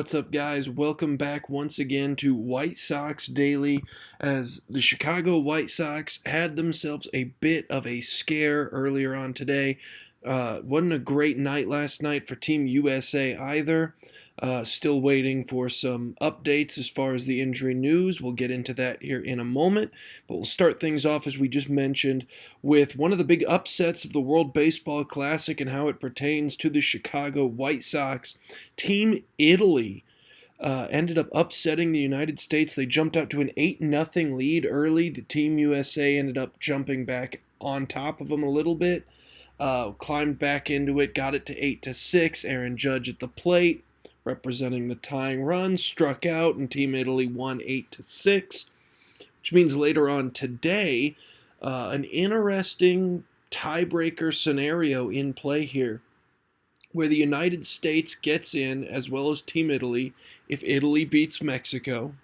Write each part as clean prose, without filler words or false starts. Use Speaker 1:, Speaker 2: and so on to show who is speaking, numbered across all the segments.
Speaker 1: What's up, guys? Welcome back once again to White Sox Daily, as the Chicago White Sox had themselves a bit of a scare earlier on today. Wasn't a great night last night for Team USA either. Still waiting for some updates as far as the injury news. We'll get into that here in a moment, but we'll start things off, as we just mentioned, with one of the big upsets of the World Baseball Classic and how it pertains to the Chicago White Sox. Team Italy ended up upsetting the United States. They jumped out to an 8-0 lead early. The Team USA ended up jumping back on top of them a little bit, climbed back into it, got it to 8-6. Aaron Judge at the plate, representing the tying run, struck out, and Team Italy won 8-6, which means later on today, an interesting tiebreaker scenario in play here, where the United States gets in, as well as Team Italy, if Italy beats Mexico.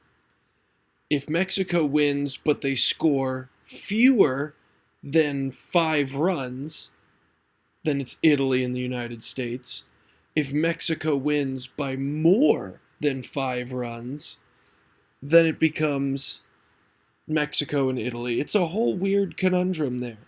Speaker 1: If Mexico wins, but they score fewer than 5 runs, then it's Italy and the United States. If Mexico wins by more than 5 runs, then it becomes Mexico and Italy. It's a whole weird conundrum there.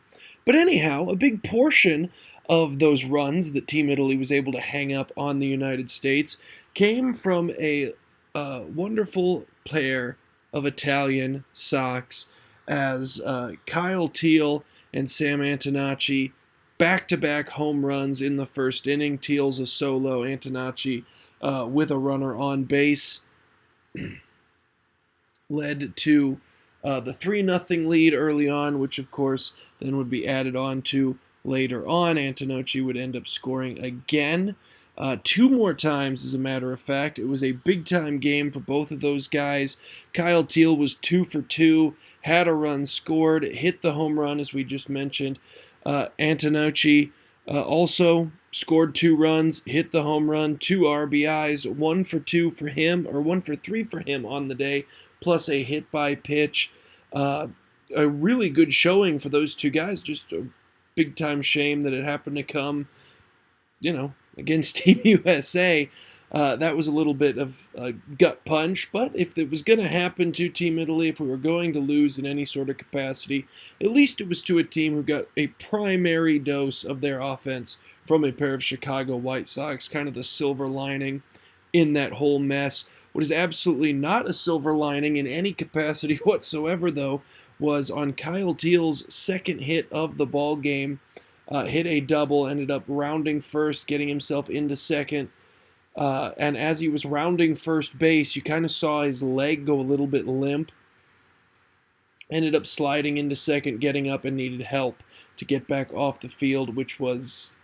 Speaker 1: But anyhow, a big portion of those runs that Team Italy was able to hang up on the United States came from a wonderful pair of Italian Sox, as Kyle Teel and Sam Antonacci back-to-back home runs in the first inning. Teel's a solo, Antonacci with a runner on base led to the 3-0 lead early on, which of course then would be added on to later on. Antonacci would end up scoring again, 2 more times, as a matter of fact. It was a big-time game for both of those guys. Kyle Teel was 2 for 2, had a run scored, hit the home run, as we just mentioned. Antonacci also scored 2 runs, hit the home run, 2 RBIs, 1 for 2 for him, or 1 for 3 for him on the day, plus a hit by pitch. A really good showing for those 2 guys. Just a big time shame that it happened to come, against Team USA. That was a little bit of a gut punch, but if it was going to happen to Team Italy, if we were going to lose in any sort of capacity, at least it was to a team who got a primary dose of their offense from a pair of Chicago White Sox, kind of the silver lining in that whole mess. What is absolutely not a silver lining in any capacity whatsoever, though, was on Kyle Teel's second hit of the ball game. Hit a double, ended up rounding first, getting himself into second. And as he was rounding first base, you kind of saw his leg go a little bit limp. Ended up sliding into second, getting up, and needed help to get back off the field, which was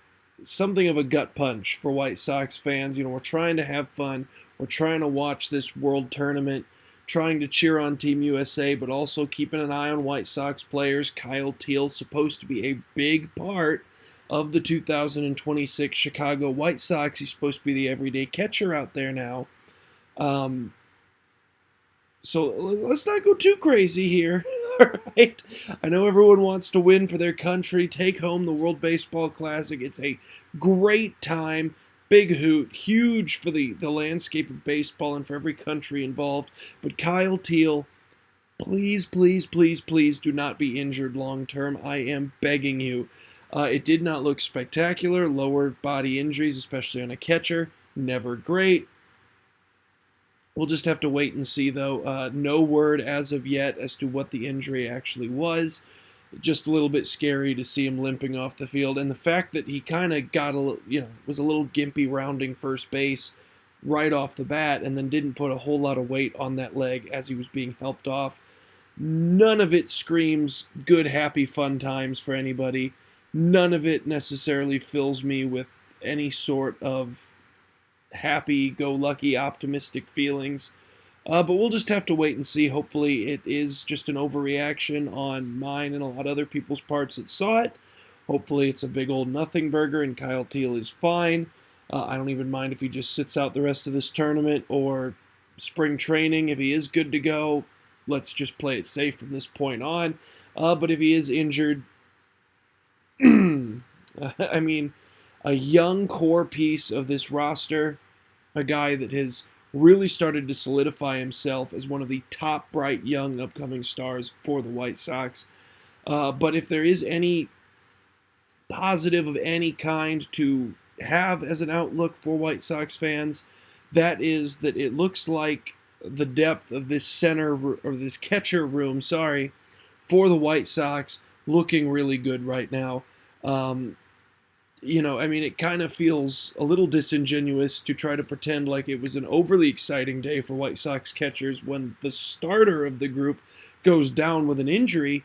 Speaker 1: something of a gut punch for White Sox fans. We're trying to have fun. We're trying to watch this World Tournament, trying to cheer on Team USA, but also keeping an eye on White Sox players. Kyle Teel's supposed to be a big part of the 2026 Chicago White Sox. He's supposed to be the everyday catcher out there now. So let's not go too crazy here, all right? I know everyone wants to win for their country, take home the World Baseball Classic. It's a great time, big hoot, huge for the landscape of baseball and for every country involved. But Kyle Teel, please, please, please, please do not be injured long term. I am begging you. It did not look spectacular. Lower body injuries, especially on a catcher, never great. We'll just have to wait and see, though. No word as of yet as to what the injury actually was. Just a little bit scary to see him limping off the field. And the fact that he kind of got was a little gimpy rounding first base right off the bat, and then didn't put a whole lot of weight on that leg as he was being helped off. None of it screams good, happy, fun times for anybody. None of it necessarily fills me with any sort of happy-go-lucky, optimistic feelings. But we'll just have to wait and see. Hopefully it is just an overreaction on mine and a lot of other people's parts that saw it. Hopefully it's a big old nothing burger and Kyle Teel is fine. I don't even mind if he just sits out the rest of this tournament or spring training. If he is good to go, let's just play it safe from this point on. But if he is injured, a young core piece of this roster, a guy that has really started to solidify himself as one of the top bright young upcoming stars for the White Sox. But if there is any positive of any kind to have as an outlook for White Sox fans, that is that it looks like the depth of this or this catcher room, for the White Sox looking really good right now. Um, I mean, it kind of feels a little disingenuous to try to pretend like it was an overly exciting day for White Sox catchers when the starter of the group goes down with an injury.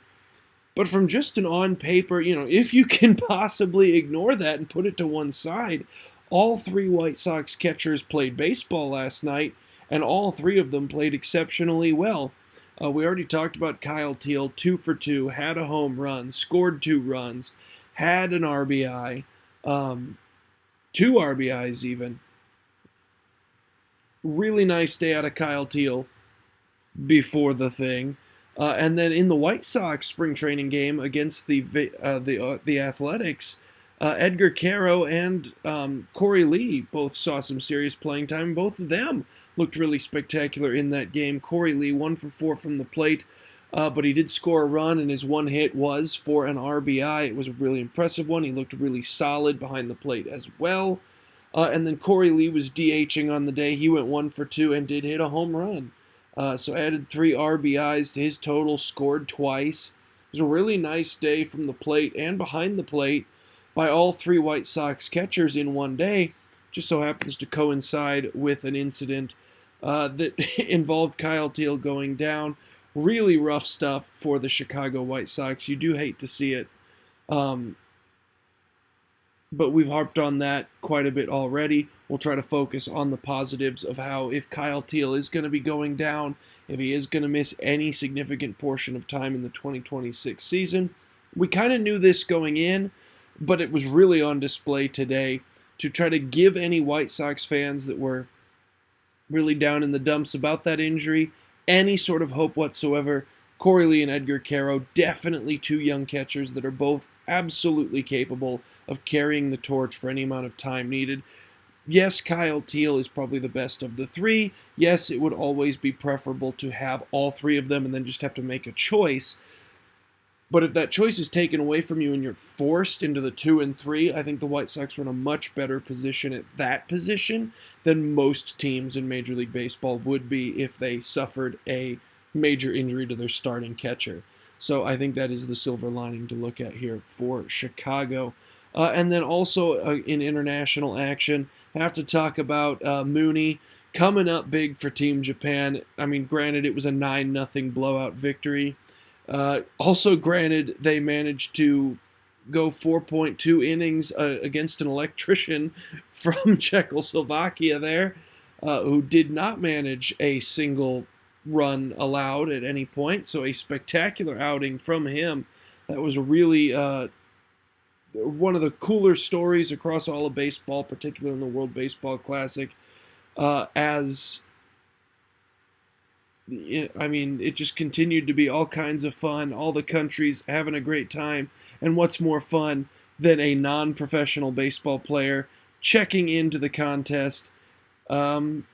Speaker 1: But from just an on paper, if you can possibly ignore that and put it to one side, all three White Sox catchers played baseball last night, and all three of them played exceptionally well. We already talked about Kyle Teel, 2 for 2, had a home run, scored 2 runs, had an RBI, 2 RBIs even. Really nice day out of Kyle Teel before the thing. And then in the White Sox spring training game against the Athletics, Edgar Caro and Corey Lee both saw some serious playing time. Both of them looked really spectacular in that game. Corey Lee 1 for 4 from the plate, but he did score a run, and his one hit was for an RBI. It was a really impressive one. He looked really solid behind the plate as well. And then Corey Lee was DHing on the day. He went 1 for 2 and did hit a home run. So added 3 RBIs to his total, scored twice. It was a really nice day from the plate and behind the plate by all three White Sox catchers in one day. Just so happens to coincide with an incident that involved Kyle Teel going down. Really rough stuff for the Chicago White Sox. You do hate to see it. But we've harped on that quite a bit already. We'll try to focus on the positives of how, if Kyle Teel is going to be going down, if he is going to miss any significant portion of time in the 2026 season. We kind of knew this going in, but it was really on display today to try to give any White Sox fans that were really down in the dumps about that injury any sort of hope whatsoever. Corey Lee and Edgar Caro, definitely 2 young catchers that are both absolutely capable of carrying the torch for any amount of time needed. Yes, Kyle Teel is probably the best of the 3. Yes, it would always be preferable to have all 3 of them and then just have to make a choice. But if that choice is taken away from you and you're forced into the 2 and 3, I think the White Sox are in a much better position at that position than most teams in Major League Baseball would be if they suffered a major injury to their starting catcher. So I think that is the silver lining to look at here for Chicago. And then also in international action, I have to talk about Mooney coming up big for Team Japan. I mean, granted, it was a 9-0 blowout victory. Also, granted, they managed to go 4.2 innings against an electrician from Czechoslovakia there, who did not manage a single run allowed at any point. So a spectacular outing from him. That was really one of the cooler stories across all of baseball, particularly in the World Baseball Classic, it just continued to be all kinds of fun, all the countries having a great time, and what's more fun than a non-professional baseball player checking into the contest, and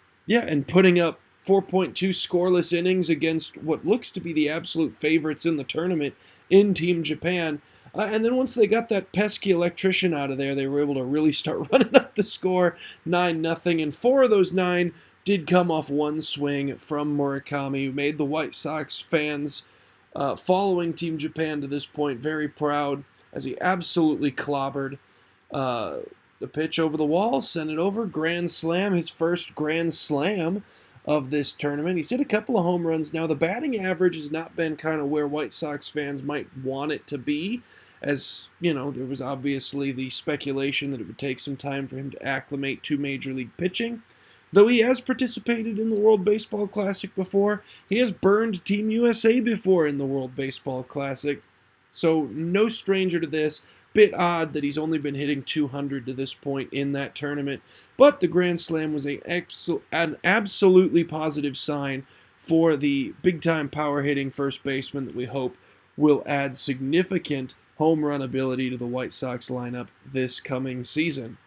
Speaker 1: putting up 4.2 scoreless innings against what looks to be the absolute favorites in the tournament in Team Japan. And then once they got that pesky electrician out of there, they were able to really start running up the score, 9-0, and 4 of those 9 did come off one swing from Murakami, who made the White Sox fans following Team Japan to this point very proud as he absolutely clobbered the pitch over the wall, sent it over, grand slam, his first grand slam of this tournament. He's hit a couple of home runs now. The batting average has not been kind of where White Sox fans might want it to be, as, there was obviously the speculation that it would take some time for him to acclimate to Major League pitching. Though he has participated in the World Baseball Classic before, he has burned Team USA before in the World Baseball Classic. So no stranger to this. Bit odd that he's only been hitting 200 to this point in that tournament. But the Grand Slam was an absolutely positive sign for the big-time power-hitting first baseman that we hope will add significant home run ability to the White Sox lineup this coming season.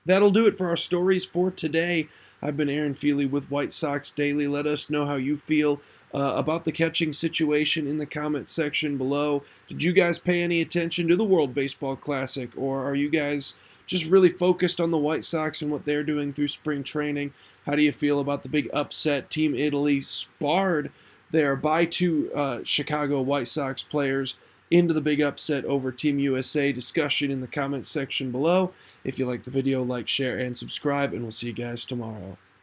Speaker 1: That'll do it for our stories for today. I've been Aaron Feely with White Sox Daily. Let us know how you feel about the catching situation in the comment section below. Did you guys pay any attention to the World Baseball Classic, or are you guys just really focused on the White Sox and what they're doing through spring training? How do you feel about the big upset? Team Italy sparred there by two Chicago White Sox players into the big upset over Team USA. Discussion in the comments section below. If you like the video, like, share, and subscribe, and we'll see you guys tomorrow.